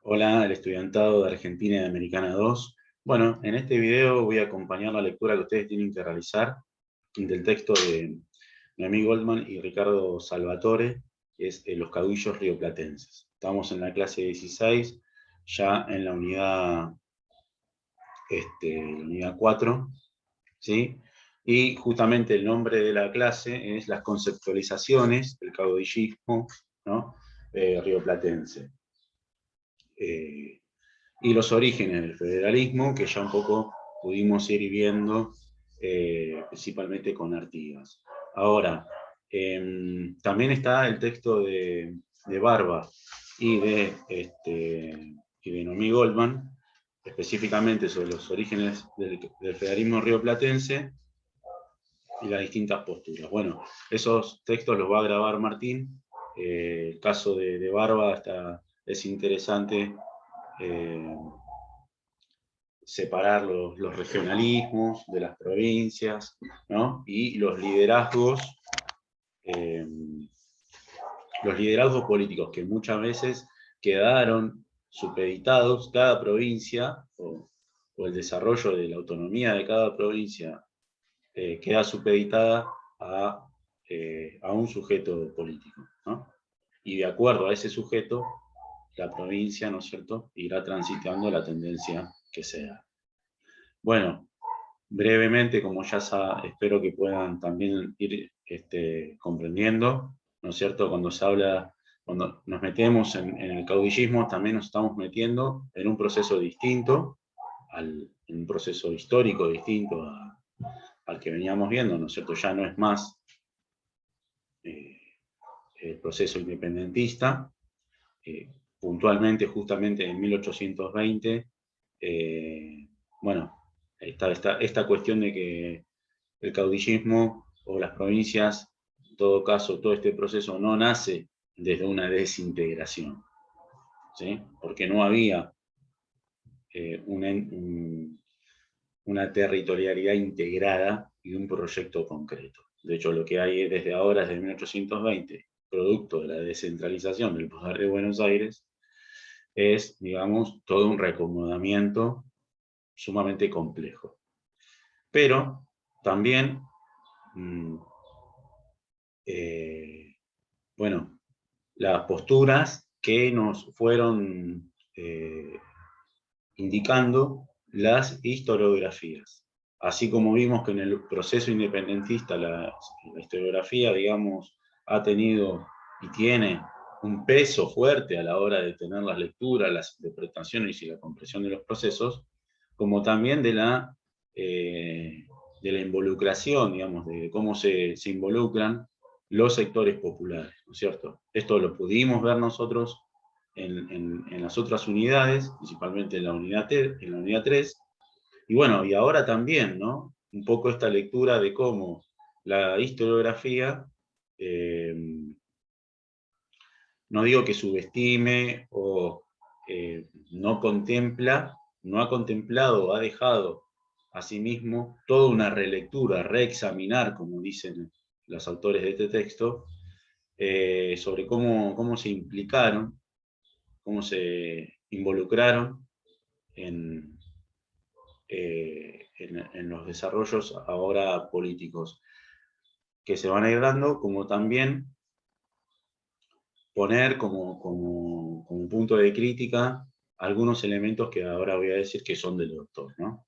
Hola, el estudiantado de Argentina y de Americana 2. Bueno, en este video voy a acompañar la lectura que ustedes tienen que realizar del texto de Noemí Goldman y Ricardo Salvatore, que es Los caudillos rioplatenses. Estamos en la clase 16, ya en la unidad 4, ¿sí? Y justamente el nombre de la clase es Las conceptualizaciones del caudillismo, ¿no? Rioplatense. Y los orígenes del federalismo, que ya un poco pudimos ir viendo, principalmente con Artigas. Ahora, también está el texto de Barba y de Noemí Goldman, específicamente sobre los orígenes del federalismo rioplatense y las distintas posturas. Bueno, esos textos los va a grabar Martín. El caso de Barba es interesante, separar los regionalismos de las provincias, ¿no? Y eh, los liderazgos políticos que muchas veces quedaron supeditados, cada provincia, o el desarrollo de la autonomía de cada provincia, queda supeditada a un sujeto político, ¿no? Y de acuerdo a ese sujeto, la provincia, ¿no es cierto?, irá transitando la tendencia que sea. Bueno, brevemente, como ya espero que puedan también ir comprendiendo, ¿no es cierto? Cuando nos metemos en el caudillismo, también nos estamos metiendo en un proceso distinto, en un proceso histórico distinto al que veníamos viendo, ¿no es cierto? Ya no es más eh, el proceso independentista, puntualmente, justamente en 1820, bueno, esta cuestión de que el caudillismo o las provincias, en todo caso, todo este proceso no nace desde una desintegración, ¿sí? Porque no había una territorialidad integrada y un proyecto concreto. De hecho, lo que hay desde ahora, desde 1820, producto de la descentralización del poder de Buenos Aires, es, digamos, todo un reacomodamiento sumamente complejo. Pero también, bueno, las posturas que nos fueron indicando las historiografías. Así como vimos que en el proceso independentista la historiografía, digamos, ha tenido y tiene un peso fuerte a la hora de tener las lecturas, las interpretaciones y la comprensión de los procesos, como también de la involucración, digamos, de cómo se involucran los sectores populares, ¿no es cierto? Esto lo pudimos ver nosotros en las otras unidades, principalmente en la unidad 3, y bueno, y ahora también, ¿no? Un poco esta lectura de cómo la historiografía, eh, no digo que subestime o no ha contemplado o ha dejado a sí mismo toda una relectura, reexaminar, como dicen los autores de este texto, sobre cómo se implicaron, cómo se involucraron en, en los desarrollos ahora políticos que se van a ir dando, como también poner como punto de crítica algunos elementos que ahora voy a decir que son del doctor, ¿no?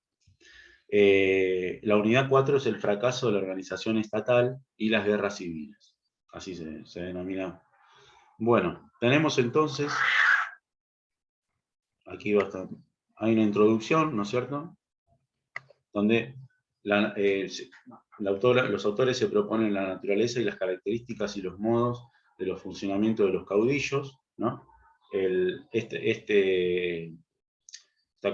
La unidad 4 es el fracaso de la organización estatal y las guerras civiles. Así se denomina. Bueno, tenemos entonces, aquí hay una introducción, ¿no es cierto?, donde los autores se proponen la naturaleza y las características y los modos de los funcionamientos de los caudillos, ¿no? Esta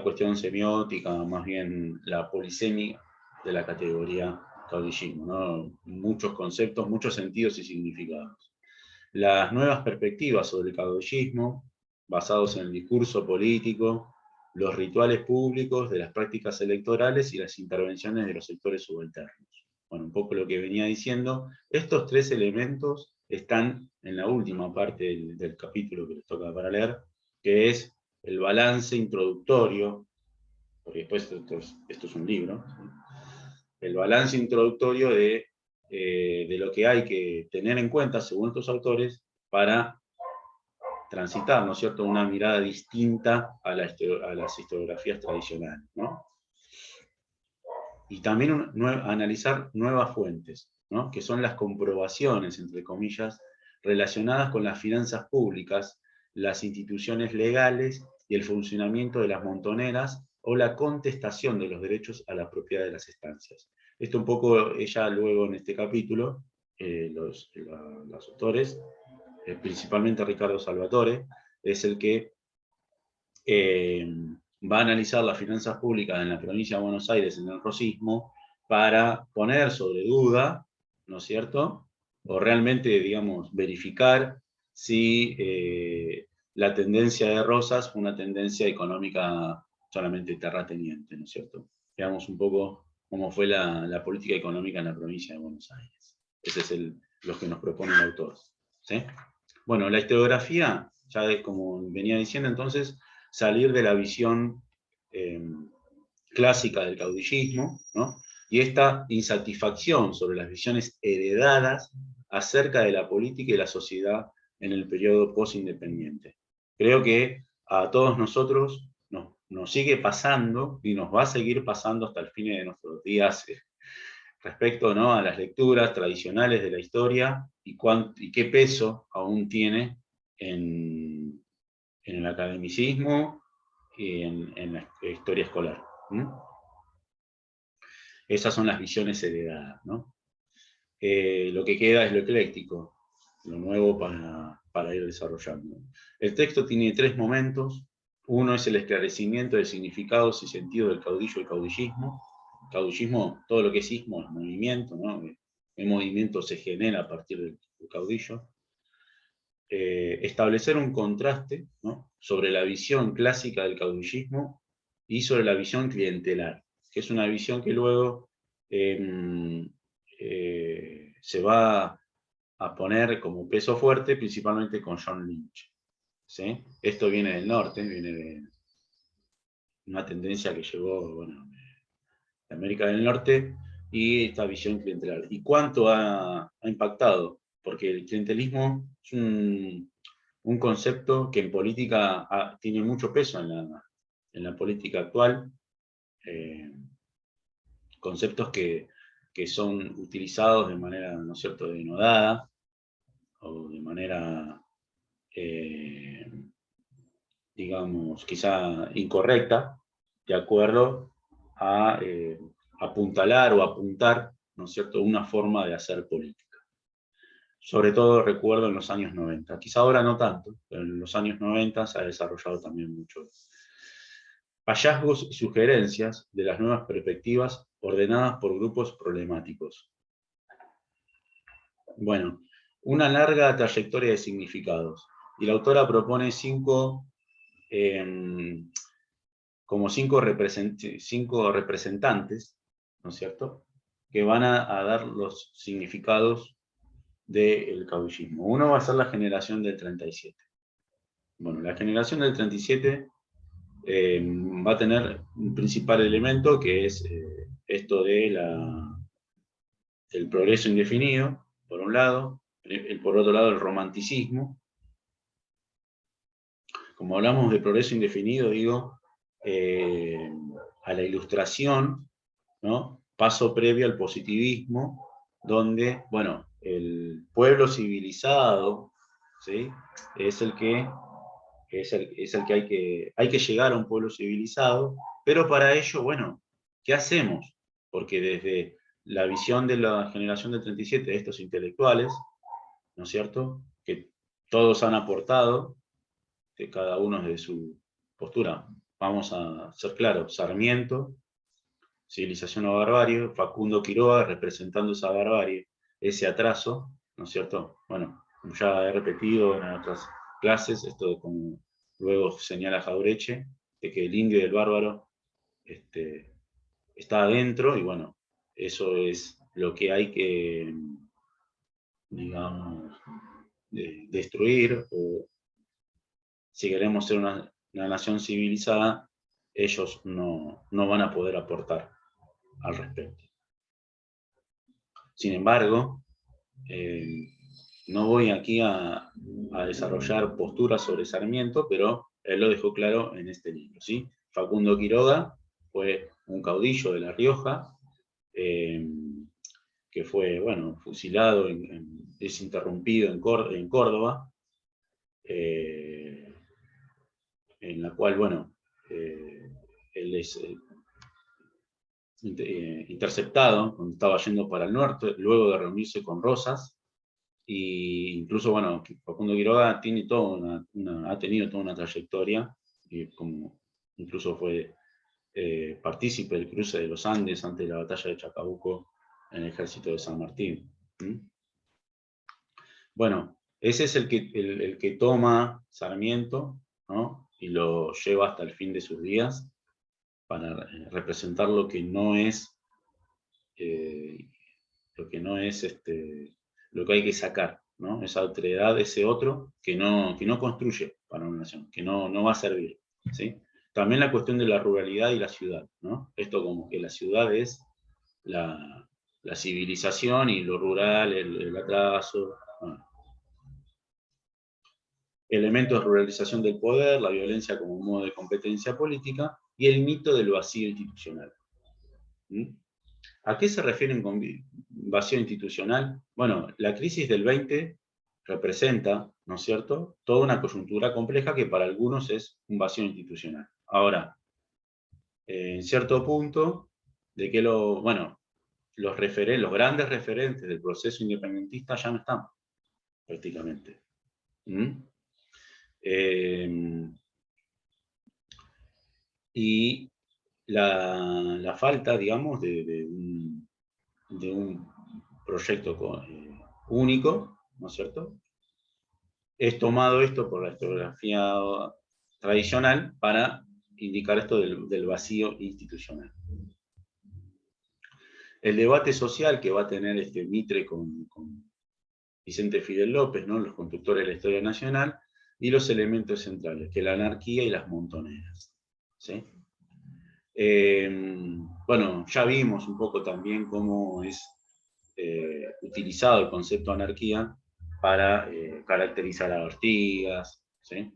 cuestión semiótica, más bien la polisemia de la categoría caudillismo, ¿no? Muchos conceptos, muchos sentidos y significados. Las nuevas perspectivas sobre el caudillismo, basados en el discurso político, los rituales públicos de las prácticas electorales y las intervenciones de los sectores subalternos. Bueno, un poco lo que venía diciendo, estos tres elementos están en la última parte del capítulo que les toca para leer, que es el balance introductorio, porque después esto es un libro, ¿sí? El balance introductorio de lo que hay que tener en cuenta, según estos autores, para transitar, ¿no es cierto?, una mirada distinta a las historiografías tradicionales, ¿no? Y también analizar nuevas fuentes, ¿no?, que son las comprobaciones, entre comillas, relacionadas con las finanzas públicas, las instituciones legales y el funcionamiento de las montoneras o la contestación de los derechos a la propiedad de las estancias. Esto un poco ella luego en este capítulo, los autores, principalmente Ricardo Salvatore, es el que va a analizar las finanzas públicas en la provincia de Buenos Aires en el rosismo para poner sobre duda, ¿no es cierto?, o realmente, digamos, verificar si la tendencia de Rosas fue una tendencia económica solamente terrateniente, ¿no es cierto? Veamos un poco cómo fue la política económica en la provincia de Buenos Aires. Ese es lo que nos propone el autor, ¿sí? Bueno, la historiografía, ya como venía diciendo entonces, salir de la visión clásica del caudillismo, ¿no?, y esta insatisfacción sobre las visiones heredadas acerca de la política y la sociedad en el periodo post-independiente. Creo que a todos nosotros nos sigue pasando y nos va a seguir pasando hasta el fin de nuestros días respecto, ¿no?, a las lecturas tradicionales de la historia y qué peso aún tiene en el academicismo y en la historia escolar. Esas son las visiones heredadas, ¿no? Lo que queda es lo ecléctico, lo nuevo para ir desarrollando. El texto tiene 3 momentos. Uno es el esclarecimiento de significados y sentido del caudillo y caudillismo. Caudillismo, todo lo que es ismo es movimiento, ¿no? El movimiento se genera a partir del caudillo. Establecer un contraste, ¿no?, sobre la visión clásica del caudillismo y sobre la visión clientelar, que es una visión que luego se va a poner como peso fuerte, principalmente con John Lynch, ¿sí? Esto viene del norte, viene de una tendencia que llegó, bueno, de América del Norte, y esta visión clientelar. ¿Y cuánto ha impactado? Porque el clientelismo es un concepto que en política tiene mucho peso en la política actual, conceptos que son utilizados de manera, ¿no es cierto?, denodada, o de manera, digamos, quizá incorrecta, de acuerdo a apuntalar o apuntar, ¿no es cierto?, una forma de hacer política. Sobre todo recuerdo en los años 90, quizá ahora no tanto, pero en los años 90 se ha desarrollado también mucho. Hallazgos y sugerencias de las nuevas perspectivas ordenadas por grupos problemáticos. Bueno, una larga trayectoria de significados. Y la autora propone cinco representantes, ¿no es cierto?, que van a dar los significados del caudillismo. Uno va a ser la generación del 37. Bueno, la generación del 37 va a tener un principal elemento que es esto de el progreso indefinido, por un lado, por otro lado el romanticismo. Como hablamos de progreso indefinido, digo, a la ilustración, ¿no?, paso previo al positivismo, donde, bueno, el pueblo civilizado, ¿sí?, es el que hay que llegar a un pueblo civilizado, pero para ello, bueno, ¿qué hacemos? Porque desde la visión de la generación del 37, de estos intelectuales, ¿no es cierto?, que todos han aportado, que cada uno desde su postura, vamos a ser claros, Sarmiento, civilización o barbarie, Facundo Quiroga representando esa barbarie, ese atraso, ¿no es cierto? Bueno, como ya he repetido en otras clases, esto de como luego señala Jaureche, de que el indio y el bárbaro está adentro, y bueno, eso es lo que hay que, digamos, destruir, o si queremos ser una nación civilizada, ellos no van a poder aportar al respecto. Sin embargo, no voy aquí a desarrollar posturas sobre Sarmiento, pero él lo dejó claro en este libro, ¿sí? Facundo Quiroga fue un caudillo de La Rioja, que fue, bueno, fusilado, desinterrumpido en Córdoba, en la cual, bueno, él es interceptado cuando estaba yendo para el norte, luego de reunirse con Rosas, y incluso, bueno, Facundo Quiroga tiene ha tenido toda una trayectoria, como incluso fue partícipe del cruce de los Andes antes de la batalla de Chacabuco en el ejército de San Martín. Bueno, ese es el que toma Sarmiento, ¿no? Y lo lleva hasta el fin de sus días para representar lo que no es lo que hay que sacar, ¿no? Esa otredad, ese otro que no construye para una nación, que no va a servir, ¿sí? También la cuestión de la ruralidad y la ciudad, ¿no? Esto como que la ciudad es la civilización y lo rural, el atraso. Bueno. Elementos de ruralización del poder, la violencia como modo de competencia política y el mito del vacío institucional. ¿A qué se refieren con vacío institucional? Bueno, la crisis del 20 representa, ¿no es cierto?, toda una coyuntura compleja que para algunos es un vacío institucional. Ahora, en cierto punto, de que los grandes referentes del proceso independentista ya no están, prácticamente. Y la falta, digamos, de un proyecto único, ¿no es cierto?, es tomado esto por la historiografía tradicional para indicar esto del vacío institucional. El debate social que va a tener Mitre con Vicente Fidel López, ¿no?, los conductores de la historia nacional, y los elementos centrales, que es la anarquía y las montoneras, ¿sí? Bueno, ya vimos un poco también cómo es utilizado el concepto de anarquía para caracterizar a Artigas, ¿sí?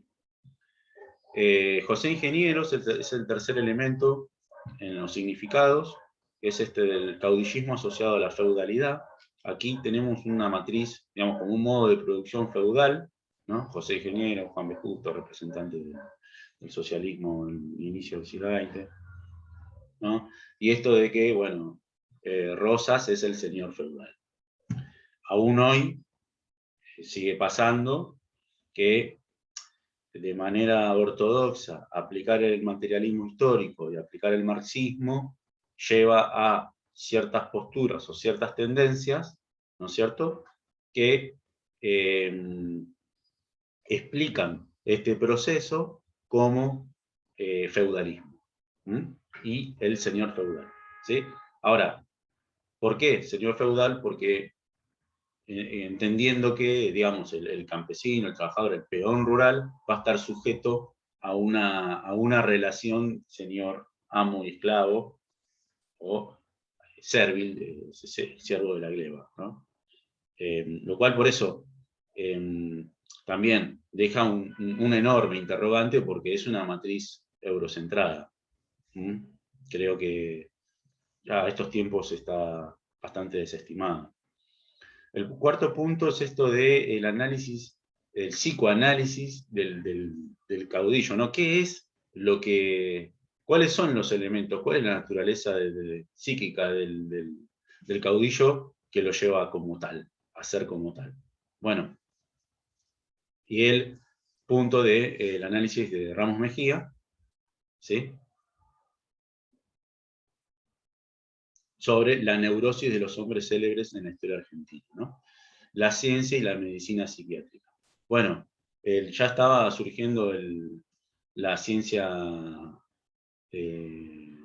José Ingenieros es el tercer elemento en los significados, que es del caudillismo asociado a la feudalidad. Aquí tenemos una matriz, digamos, como un modo de producción feudal, ¿no? José Ingeniero, Juan B. Justo, representante del socialismo en el inicio del siglo XX, ¿no? Y esto de que, bueno, Rosas es el señor feudal. Aún hoy sigue pasando que de manera ortodoxa aplicar el materialismo histórico y aplicar el marxismo lleva a ciertas posturas o ciertas tendencias, ¿no es cierto?, que explican este proceso como feudalismo, y el señor feudal, ¿sí? Ahora, ¿por qué señor feudal? Porque entendiendo que, digamos, el campesino, el trabajador, el peón rural, va a estar sujeto a una relación señor-amo y esclavo, o servil, siervo de la gleba, ¿no? Lo cual, por eso, también deja un enorme interrogante, porque es una matriz eurocentrada. Creo que ya a estos tiempos está bastante desestimada. El cuarto punto es esto del análisis, el psicoanálisis del caudillo, ¿no? ¿Qué es cuáles son los elementos, cuál es la naturaleza psíquica del caudillo que lo lleva como tal, a ser como tal? Bueno, y el punto del análisis de Ramos Mejía, ¿sí?, sobre la neurosis de los hombres célebres en la historia argentina, ¿no? La ciencia y la medicina psiquiátrica. Bueno, ya estaba surgiendo la ciencia, lo que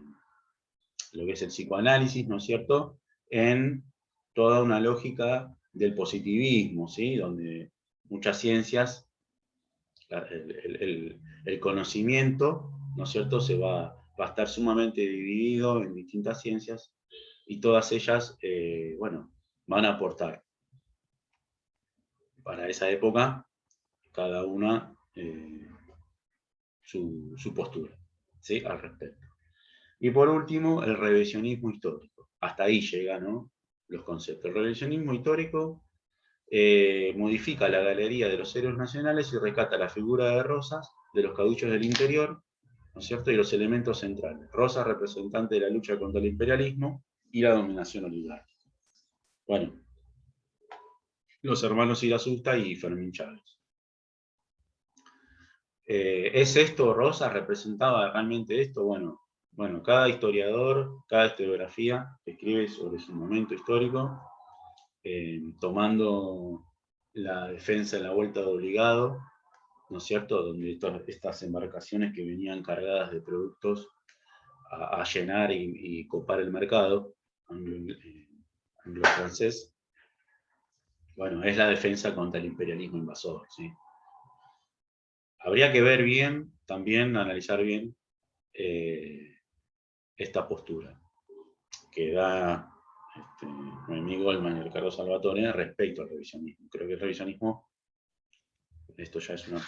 es el psicoanálisis, ¿no es cierto?, en toda una lógica del positivismo, ¿sí?, donde muchas ciencias El conocimiento, ¿no es cierto?, va a estar sumamente dividido en distintas ciencias y todas ellas, bueno, van a aportar para esa época cada una su postura, ¿sí?, al respecto. Y por último, el revisionismo histórico. Hasta ahí llegan, ¿no?, los conceptos. El revisionismo histórico modifica la galería de los héroes nacionales y rescata la figura de Rosas, de los caudillos del interior, ¿no es cierto?, y los elementos centrales. Rosas, representante de la lucha contra el imperialismo y la dominación oligárquica. Bueno, los hermanos Irasusta y Fermín Chávez. ¿Es esto, Rosas representaba realmente esto? Bueno, cada historiador, cada historiografía escribe sobre su momento histórico, tomando la defensa en la vuelta de obligado, ¿no es cierto?, donde estas embarcaciones que venían cargadas de productos a llenar y copar el mercado anglo-francés, bueno, es la defensa contra el imperialismo invasor, ¿sí? Habría que ver bien, también analizar bien esta postura que da Noemí Goldman y Ricardo Salvatore respecto al revisionismo. Creo que el revisionismo, esto ya es una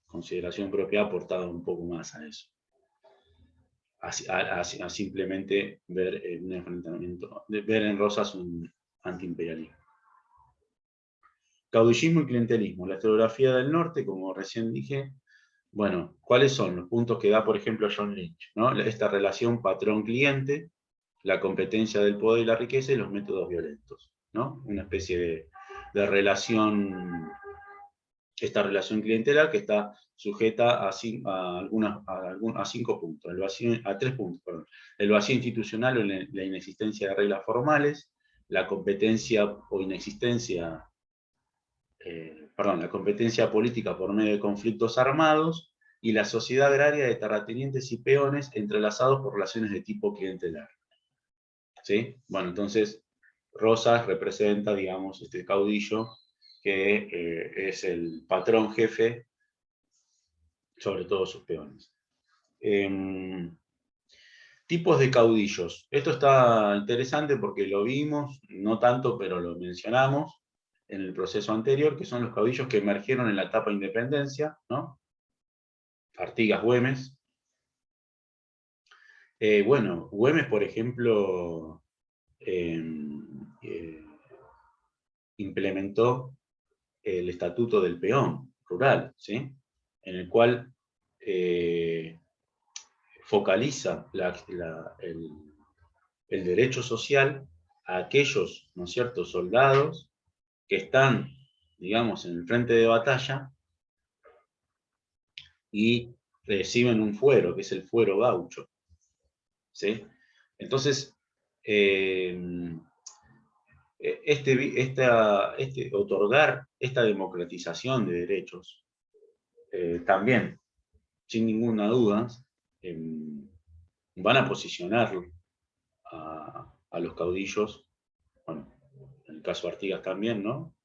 consideración propia, ha aportado un poco más a eso. A simplemente ver un enfrentamiento, ver en Rosas un antiimperialismo. Caudillismo y clientelismo. La historiografía del norte, como recién dije, bueno, ¿cuáles son los puntos que da, por ejemplo, John Lynch, ¿no? Esta relación patrón-cliente, la competencia del poder y la riqueza y los métodos violentos, ¿no? Una especie de relación, esta relación clientelar que está sujeta a 5 puntos, a 3 puntos, perdón. El vacío institucional o la inexistencia de reglas formales, la competencia o inexistencia, la competencia política por medio de conflictos armados y la sociedad agraria de terratenientes y peones entrelazados por relaciones de tipo clientelar. ¿Sí? Bueno, entonces Rosas representa, digamos, este caudillo que es el patrón jefe sobre todos sus peones. Tipos de caudillos. Esto está interesante porque lo vimos, no tanto, pero lo mencionamos en el proceso anterior, que son los caudillos que emergieron en la etapa de independencia, ¿no? Artigas, Güemes. Bueno, Güemes, por ejemplo, implementó el Estatuto del Peón Rural, ¿sí?, en el cual focaliza el derecho social a aquellos, ¿no es cierto?, soldados que están, digamos, en el frente de batalla y reciben un fuero, que es el fuero gaucho, ¿sí? Entonces, otorgar esta democratización de derechos, también, sin ninguna duda, van a posicionar a los caudillos, bueno, en el caso de Artigas también, ¿no?,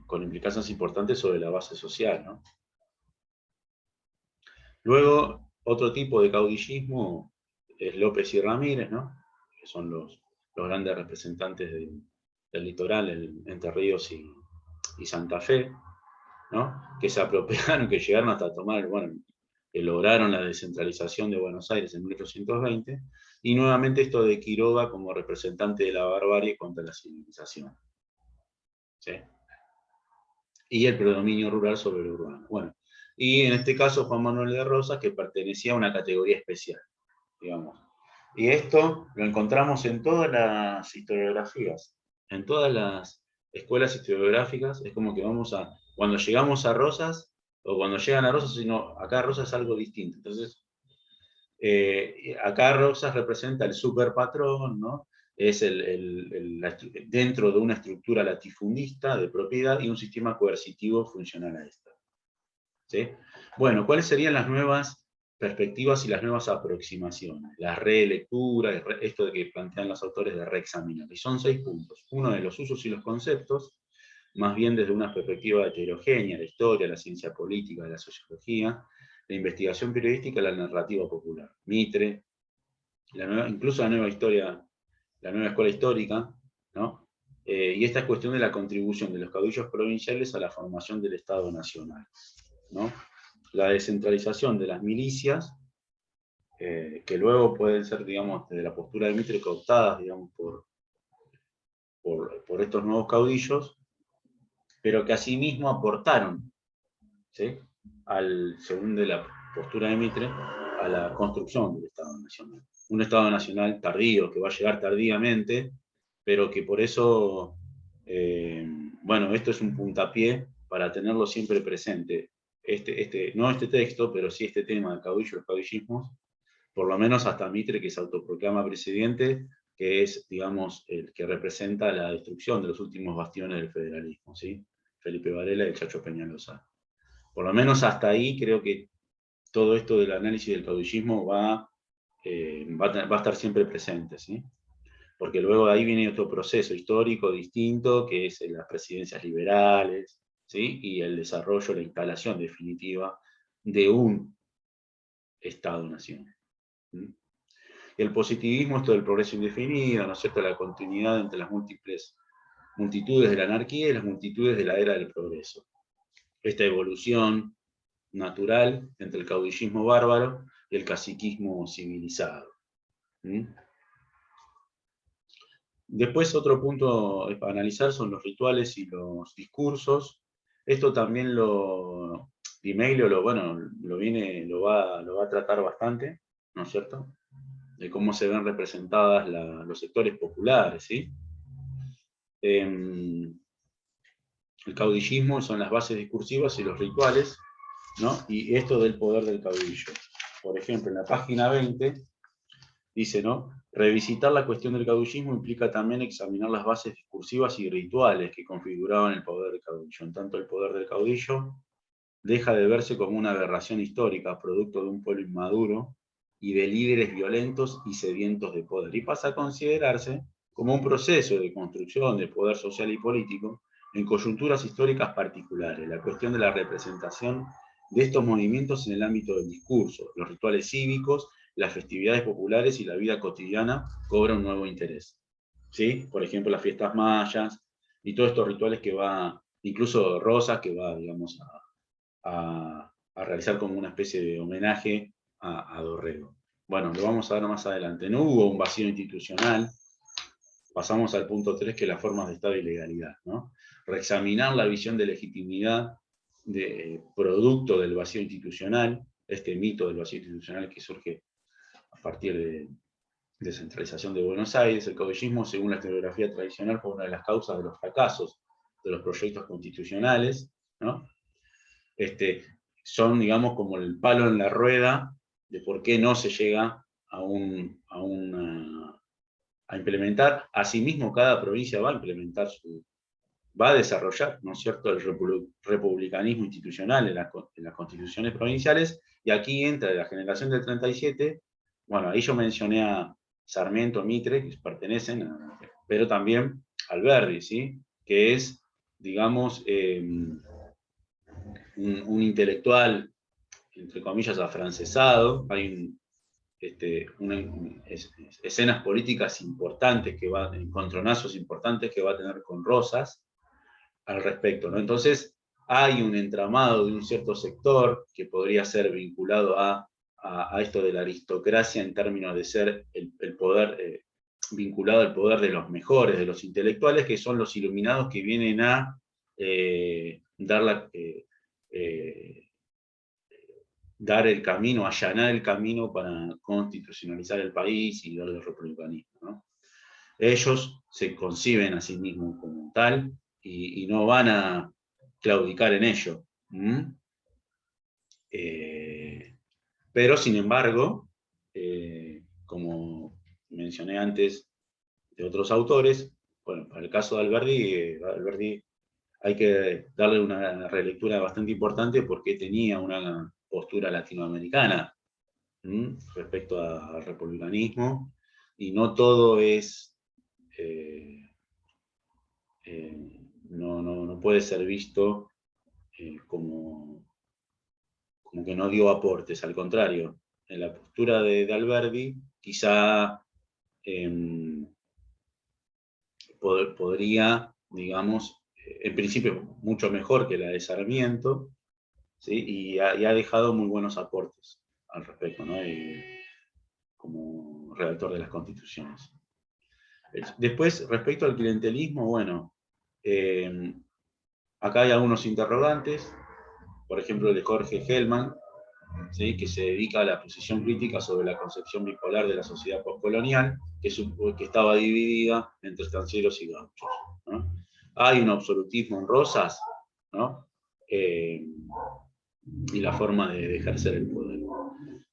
con implicancias importantes sobre la base social, ¿no? Luego, otro tipo de caudillismo es López y Ramírez, ¿no?, que son los grandes representantes del litoral, Entre Ríos y Santa Fe, ¿no?, que se apropiaron, que llegaron hasta tomar, bueno, que lograron la descentralización de Buenos Aires en 1820, y nuevamente esto de Quiroga como representante de la barbarie contra la civilización, ¿sí?, y el predominio rural sobre el urbano. Bueno, y en este caso Juan Manuel de Rosas, que pertenecía a una categoría especial, digamos. Y esto lo encontramos en todas las historiografías, en todas las escuelas historiográficas. Es como que cuando llegamos a Rosas, o cuando llegan a Rosas, sino acá Rosas es algo distinto. Entonces, acá Rosas representa el superpatrón, ¿no? Es dentro de una estructura latifundista de propiedad y un sistema coercitivo funcional a esta, ¿sí? Bueno, ¿cuáles serían las nuevas perspectivas y las nuevas aproximaciones? La relectura, esto de que plantean los autores de reexaminar. Y son 6 puntos. Uno de los usos y los conceptos, más bien desde una perspectiva heterogénea, la historia, la ciencia política, la sociología, la investigación periodística y la narrativa popular. Mitre, incluso la nueva escuela histórica, ¿no? Y esta cuestión de la contribución de los caudillos provinciales a la formación del Estado Nacional, ¿no? La descentralización de las milicias, que luego pueden ser, digamos, desde la postura de Mitre, cooptadas, digamos, por estos nuevos caudillos, pero que asimismo aportaron, ¿sí?, según de la postura de Mitre, a la construcción del Estado Nacional. Un Estado Nacional tardío, que va a llegar tardíamente, pero que por eso, bueno, esto es un puntapié para tenerlo siempre presente. No este texto, pero sí este tema del caudillo, los caudillismos, por lo menos hasta Mitre, que se autoproclama presidente, que es, digamos, el que representa la destrucción de los últimos bastiones del federalismo, ¿sí? Felipe Varela y el Chacho Peñalosa. Por lo menos hasta ahí creo que todo esto del análisis del caudillismo va a estar siempre presente, ¿sí? Porque luego de ahí viene otro proceso histórico distinto, que es las presidencias liberales, ¿sí?, y el desarrollo, la instalación definitiva de un Estado-nación. El positivismo, esto del progreso indefinido, ¿no es cierto?, la continuidad entre las multitudes de la anarquía y las multitudes de la era del progreso. Esta evolución natural entre el caudillismo bárbaro y el caciquismo civilizado. Después, otro punto para analizar son los rituales y los discursos. Esto también Di Meglio lo va a tratar bastante, ¿no es cierto?, de cómo se ven representadas los sectores populares, ¿sí? El caudillismo son las bases discursivas y los rituales, ¿no? Y esto del poder del caudillo. Por ejemplo, en la página 20 dice, ¿no?, revisitar la cuestión del caudillismo implica también examinar las bases discursivas y rituales que configuraban el poder del caudillo. En tanto, el poder del caudillo deja de verse como una aberración histórica, producto de un pueblo inmaduro y de líderes violentos y sedientos de poder, y pasa a considerarse como un proceso de construcción de poder social y político en coyunturas históricas particulares. La cuestión de la representación de estos movimientos en el ámbito del discurso, los rituales cívicos, las festividades populares y la vida cotidiana cobra un nuevo interés, ¿sí? Por ejemplo, las fiestas mayas y todos estos rituales que va, incluso Rosas, que va, digamos, a realizar como una especie de homenaje a Dorrego. Bueno, lo vamos a ver más adelante. No hubo un vacío institucional. Pasamos al punto 3, que es las formas de Estado y legalidad, ¿no? Reexaminar la visión de legitimidad producto del vacío institucional, este mito del vacío institucional que surge a partir de descentralización de Buenos Aires. El caudillismo, según la historiografía tradicional, fue una de las causas de los fracasos de los proyectos constitucionales, ¿no? Son, digamos, como el palo en la rueda de por qué no se llega a implementar. Asimismo, cada provincia va a implementar va a desarrollar, ¿no es cierto?, el republicanismo institucional en las constituciones provinciales, y aquí entra la generación del 37, bueno, ahí yo mencioné a Sarmiento, Mitre, que pertenecen, pero también Alberdi, ¿sí?, que es, digamos, un intelectual, entre comillas, afrancesado. Hay escenas políticas importantes encontronazos importantes que va a tener con Rosas al respecto, ¿no? Entonces, hay un entramado de un cierto sector que podría ser vinculado a esto de la aristocracia en términos de ser el poder, vinculado al poder de los mejores, de los intelectuales, que son los iluminados que vienen a dar el camino, allanar el camino para constitucionalizar el país y darle republicanismo, ¿no? Ellos se conciben a sí mismos como tal y no van a claudicar en ello. Pero, sin embargo, como mencioné antes de otros autores, bueno, para el caso de Alberdi hay que darle una relectura bastante importante porque tenía una postura latinoamericana respecto al republicanismo, y no todo es no puede ser visto como que no dio aportes, al contrario, en la postura de Alberdi quizá podría, digamos, en principio mucho mejor que la de Sarmiento, ¿sí? y ha dejado muy buenos aportes al respecto, ¿no? Como redactor de las constituciones. Después, respecto al clientelismo, bueno, acá hay algunos interrogantes, por ejemplo el de Jorge Hellman, ¿sí? Que se dedica a la posición crítica sobre la concepción bipolar de la sociedad postcolonial, que estaba dividida entre estancieros y gauchos, ¿no? Hay un absolutismo en Rosas, ¿no? Y la forma de ejercer el poder.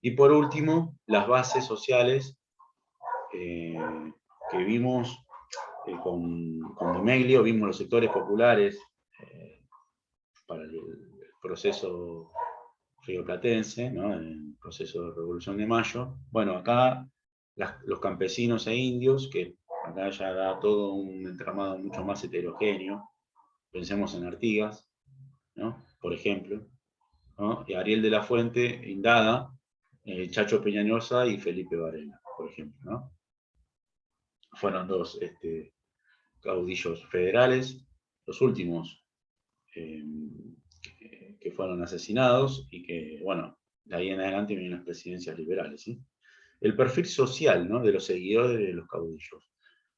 Y por último, las bases sociales que vimos con Di Meglio, vimos los sectores populares para el proceso rioplatense, ¿no? El proceso de Revolución de Mayo. Bueno, acá los campesinos e indios, que acá ya da todo un entramado mucho más heterogéneo. Pensemos en Artigas, ¿no? Por ejemplo, ¿no? Y Ariel de la Fuente indaga Chacho Peñalosa y Felipe Varela, por ejemplo, ¿no? Fueron dos caudillos federales, los últimos que fueron asesinados y que, bueno, de ahí en adelante vienen las presidencias liberales, ¿sí? El perfil social, ¿no? De los seguidores de los caudillos.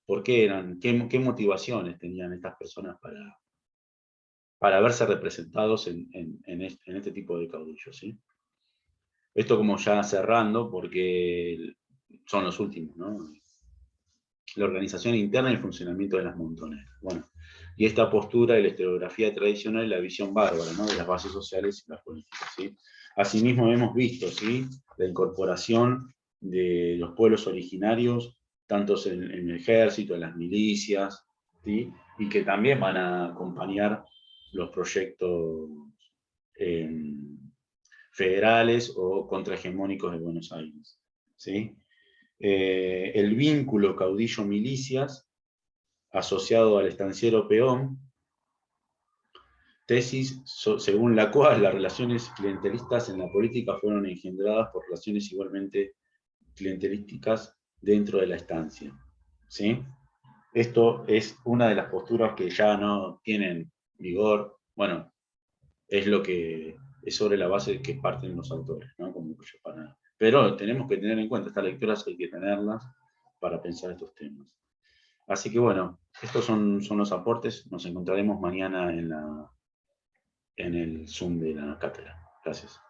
¿Por qué eran? ¿Qué motivaciones tenían estas personas para verse representados en este tipo de caudillos, ¿sí? Esto como ya cerrando, porque son los últimos, ¿no? La organización interna y el funcionamiento de las montoneras. Bueno, y esta postura de la historiografía tradicional y la visión bárbara, ¿no? De las bases sociales y las políticas, ¿sí? Asimismo hemos visto, ¿sí? La incorporación de los pueblos originarios, tanto en el ejército, en las milicias, ¿sí? Y que también van a acompañar los proyectos federales o contrahegemónicos de Buenos Aires, ¿sí? El vínculo caudillo-milicias asociado al estanciero peón, tesis según la cual las relaciones clientelistas en la política fueron engendradas por relaciones igualmente clientelísticas dentro de la estancia, ¿sí? Esto es una de las posturas que ya no tienen vigor, bueno, es lo que es sobre la base que parten los autores, ¿no? Como pero tenemos que tener en cuenta, estas lecturas hay que tenerlas para pensar estos temas. Así que bueno, estos son los aportes. Nos encontraremos mañana en el Zoom de la cátedra. Gracias.